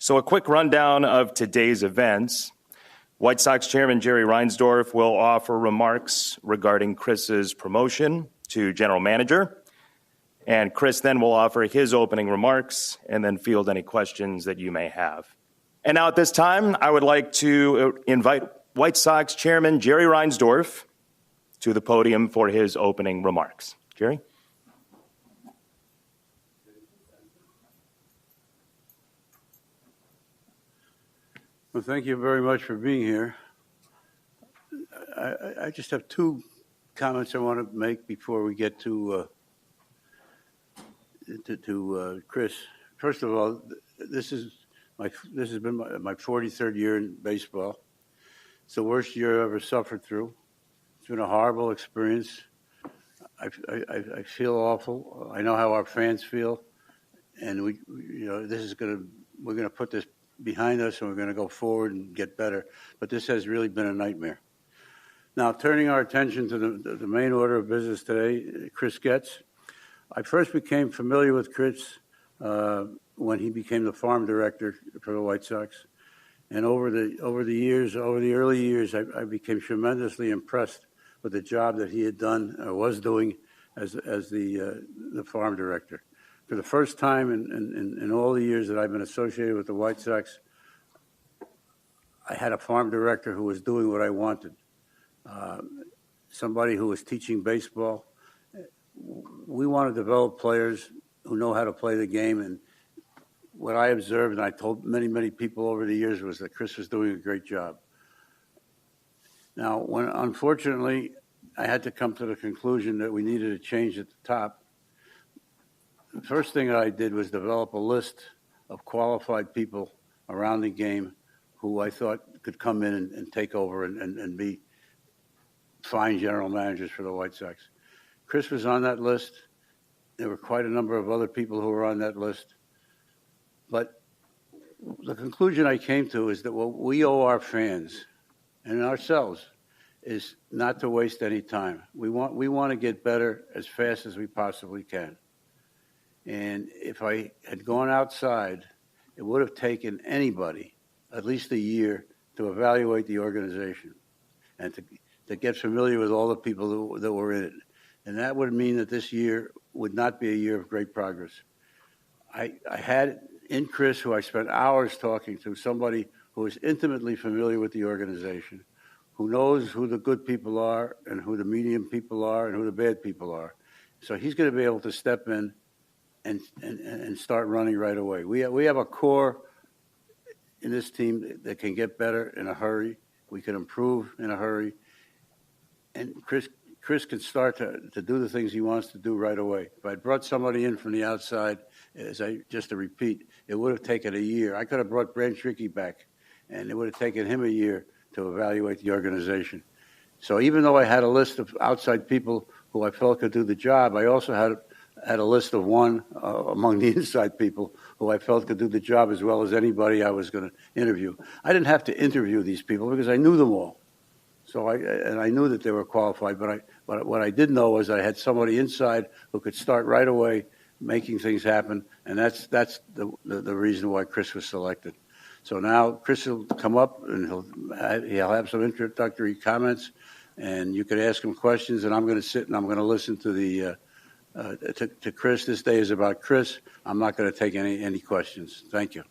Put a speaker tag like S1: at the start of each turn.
S1: So a quick rundown of today's events. White Sox Chairman Jerry Reinsdort will offer remarks regarding Chris's promotion to general manager. And Chris then will offer his opening remarks and then field any questions that you may have. And now at this time, I would like to invite White Sox Chairman Jerry Reinsdort to the podium for his opening remarks. Jerry?
S2: Well, thank you very much for being here. I just have two comments I want to make before we get to Chris. First of all, this has been my 43rd year in baseball. It's the worst year I ever suffered through. It's been a horrible experience. I feel awful. I know how our fans feel, and we're going to put this behind us, and we're going to go forward and get better. But this has really been a nightmare. Now, turning our attention to the main order of business today, Chris Getz. I first became familiar with Chris when he became the farm director for the White Sox, and over the early years, I became tremendously impressed with the job that he had done or was doing as the farm director. For the first time in all the years that I've been associated with the White Sox, I had a farm director who was doing what I wanted. Somebody who was teaching baseball. We want to develop players who know how to play the game. And what I observed, and I told many people over the years, was that Chris was doing a great job. Now, unfortunately, I had to come to the conclusion that we needed a change at the top. The first thing I did was develop a list of qualified people around the game who I thought could come in and take over and be fine general managers for the White Sox. Chris was on that list. There were quite a number of other people who were on that list. But the conclusion I came to is that what we owe our fans and ourselves is not to waste any time. We want to get better as fast as we possibly can. And if I had gone outside, it would have taken anybody at least a year to evaluate the organization and to get familiar with all the people that were in it. And that would mean that this year would not be a year of great progress. I had in Chris, who I spent hours talking to, somebody who is intimately familiar with the organization, who knows who the good people are and who the medium people are and who the bad people are. So he's going to be able to step in and start running right away. We have a core in this team that can get better in a hurry. We can improve in a hurry. And Chris can start to do the things he wants to do right away. If I'd brought somebody in from the outside, just to repeat, it would have taken a year. I could have brought Brand Tricky back, and it would have taken him a year to evaluate the organization. So even though I had a list of outside people who I felt could do the job, I also had a list of one among the inside people who I felt could do the job as well as anybody I was going to interview. I didn't have to interview these people because I knew them all. So I knew that they were qualified, but what I did know was I had somebody inside who could start right away making things happen, and that's the reason why Chris was selected. So now Chris will come up and he'll have some introductory comments, and you could ask him questions, and I'm going to sit and I'm going to listen to to Chris. This day is about Chris. I'm not going to take any questions. Thank you.